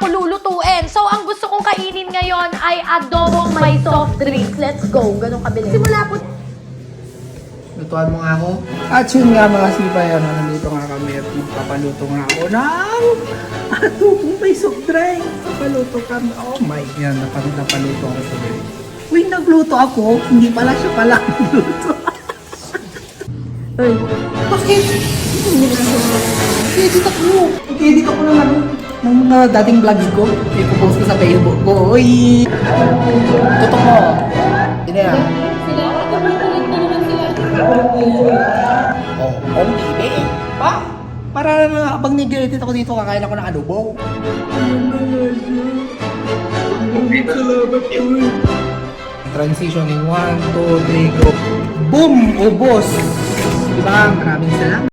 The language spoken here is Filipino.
ako lulutuin. So, ang gusto kong kainin ngayon ay adobong may soft drinks. Let's go. Ganun kabilis. Simula po. Lutuan mo nga ako. At yun nga mga sipay, nandito nga kami at magpapaluto nga ako ng adobong may soft drink. Papaluto kami. Oh my God, napaluto ako today. Uy, nagluto ako. Hindi pala siya pala nagluto. Ay, bakit? Edit ako. Edit ako ng mga dating vlogs ko. Ipopost ko sa Facebook ko. Uy! Tutok mo. Sino yan? Oh, Home TV. Pa? Para na abang nag-edit ako dito, kakain ako ng adobo. Salamat po. Transition in 1, 2, 3, go. Boom! Ubos! Diba? Maraming salamat.